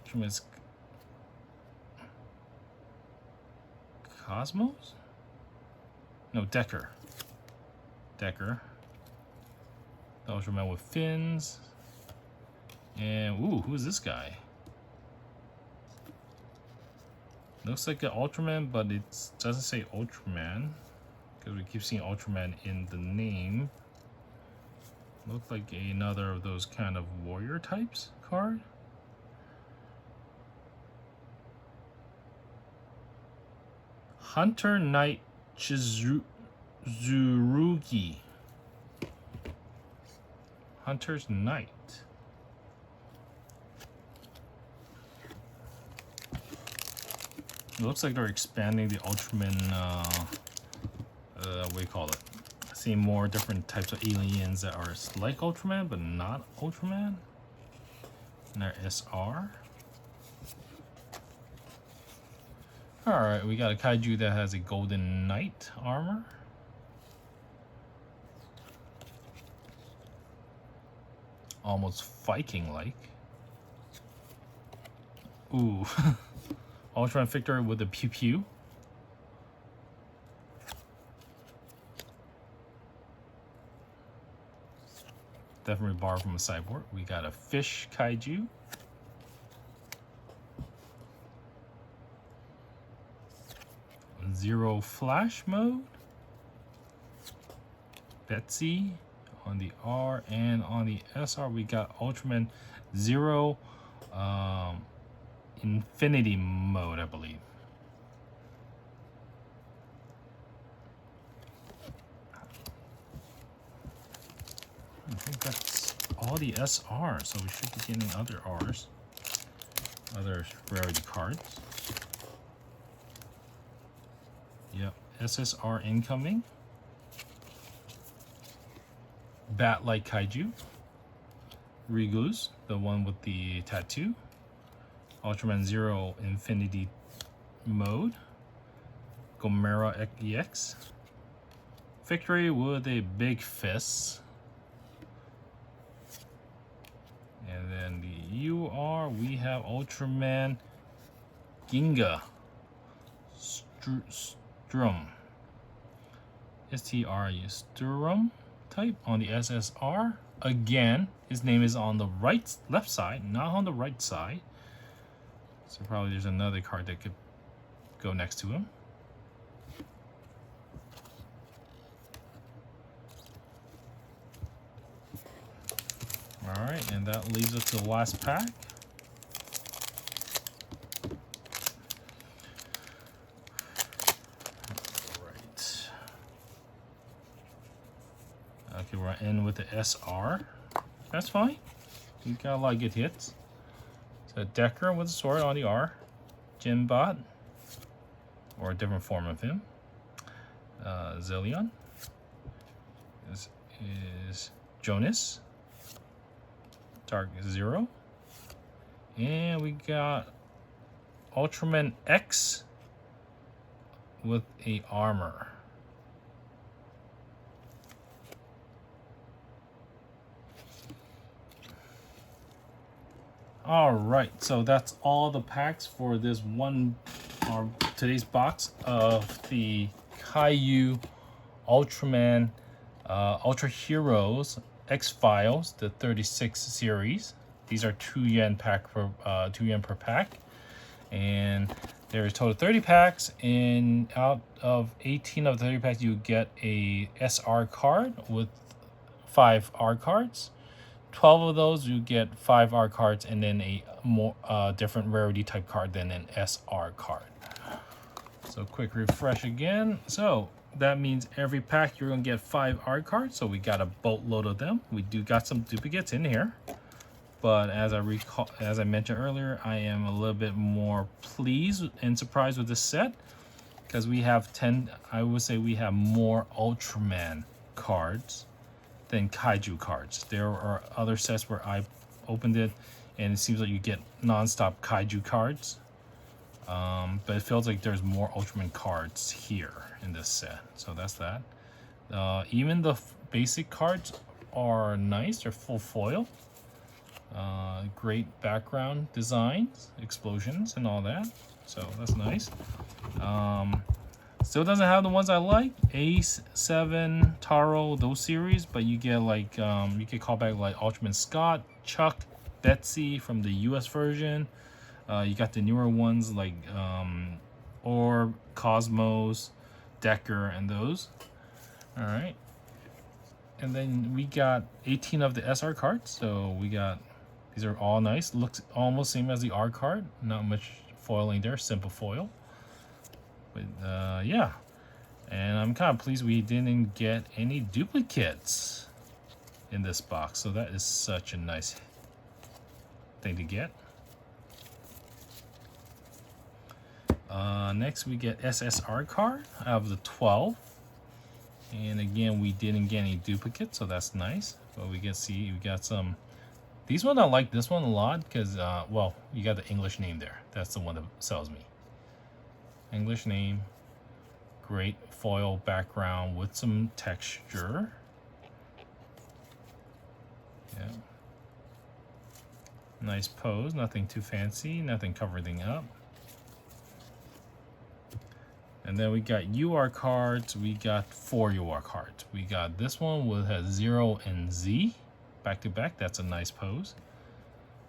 Ultraman Cosmos? No, Decker. The Ultraman with fins. And ooh, who's this guy? Looks like an Ultraman, but it doesn't say Ultraman because we keep seeing Ultraman in the name. Looks like another of those kind of warrior types card. Hunter Knight Chizurugi. Hunter's Knight. It looks like they're expanding the Ultraman, what do you call it? Seeing more different types of aliens that are like Ultraman, but not Ultraman. And their SR. Alright, we got a Kaiju that has a Golden Knight armor. Almost Viking-like. Ooh. Ultraman Victor with a pew pew. Definitely borrowed from a cyborg. We got a fish Kaiju. Zero flash mode. Betsy on the R, and on the SR we got Ultraman Zero Infinity mode, I believe. I think that's all the SR, so we should be getting other Rs, other rarity cards. Yep, SSR incoming. Bat-like Kaiju. Rigu's, the one with the tattoo. Ultraman Zero Infinity mode. Gomera EX. Victory with a big fist. And then the UR, we have Ultraman Ginga Strum. STRU Strum type on the SSR. Again, his name is on the left side, not on the right side. So probably there's another card that could go next to him. Alright, and that leaves us to the last pack. SR. That's fine. We got a lot of good hits. So Decker with a sword on the R. Jinbot, or a different form of him. Zillion. This is Jonas. Dark Zero. And we got Ultraman X with a armor. All right, so that's all the packs for this one, or today's box of the Kayou Ultraman Ultra Heroes X-Files, the 36 series. These are 2 yen pack per 2 yen per pack, and there's total 30 packs. And out of 18 of the 30 packs, you get a SR card with 5 R cards. 12 of those you get 5 R cards, and then a more different rarity type card than an SR card. So quick refresh again. So that means every pack you're gonna get 5 R cards. So we got a boatload of them. We do got some duplicates in here, but as I mentioned earlier, I am a little bit more pleased and surprised with this set because we have 10. I would say we have more Ultraman cards than Kaiju cards. There are other sets where I opened it and it seems like you get non-stop Kaiju cards, but it feels like there's more Ultraman cards here in this set. So that's that. Even the basic cards are nice. They're full foil. Great background designs, explosions and all that. So that's nice. Still doesn't have the ones I like, Ace, 7, Taro, those series, but you get like, you can call back like Ultraman Scott, Chuck, Betsy from the US version. You got the newer ones like Orb, Cosmos, Decker, and those. All right. And then we got 18 of the SR cards. So we got, these are all nice. Looks almost same as the R card. Not much foiling there, simple foil. But yeah, and I'm kind of pleased we didn't get any duplicates in this box. So that is such a nice thing to get. Next we get SSR card out of the 12. And again, we didn't get any duplicates, so that's nice. But we can see we got some. These ones I like this one a lot because, well, you got the English name there. That's the one that sells me. English name, great foil background with some texture. Yeah. Nice pose, nothing too fancy, nothing covering up. And then we got UR cards. We got 4 UR cards. We got this one with has 0 and Z back to back. That's a nice pose.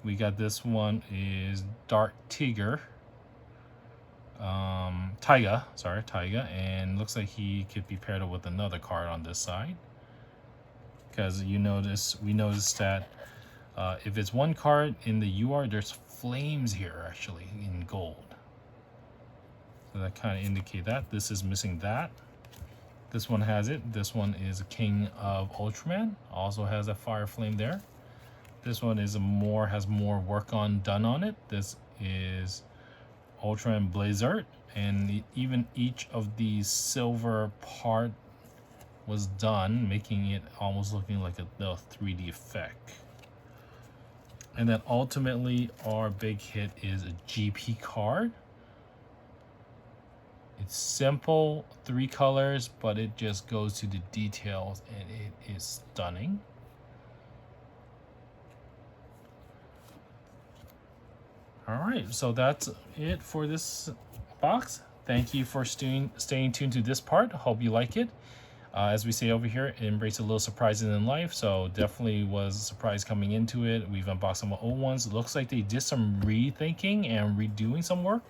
We got this one is Dark Tiger. Taiga, and looks like he could be paired up with another card on this side. Because we noticed that if it's one card in the UR, there's flames here actually in gold. So that kind of indicate that this is missing that. This one has it. This one is King of Ultraman. Also has a fire flame there. This one is has more work done on it. This is Ultraman Blizzard, and even each of these silver part was done, making it almost looking like a 3D effect. And then ultimately our big hit is a GP card. It's simple, 3 colors, but it just goes to the details and it is stunning. All right, so that's it for this box. Thank you for staying tuned to this part. Hope you like it. As we say over here, embrace a little surprises in life. So definitely was a surprise coming into it. We've unboxed some old ones. It looks like they did some rethinking and redoing some work.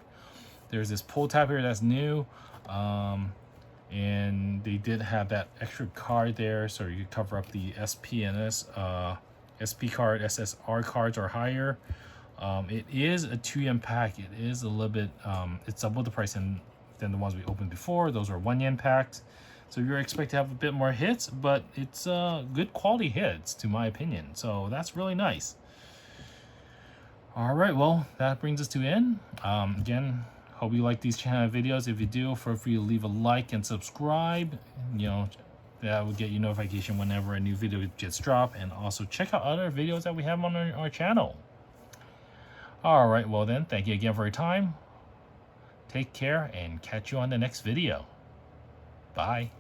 There's this pull tab here that's new. And they did have that extra card there, so you could cover up the SP and SP card, SSR cards or higher. It is a 2 yen pack. It is a little bit, it's double the price than the ones we opened before. Those are 1 yen packs. So you're expected to have a bit more hits, but it's good quality hits, to my opinion. So that's really nice. All right, well, that brings us to end. Again, hope you like these channel videos. If you do, feel free to leave a like and subscribe. You know, that will get you notification whenever a new video gets dropped. And also check out other videos that we have on our channel. All right, well then, thank you again for your time. Take care and catch you on the next video. Bye.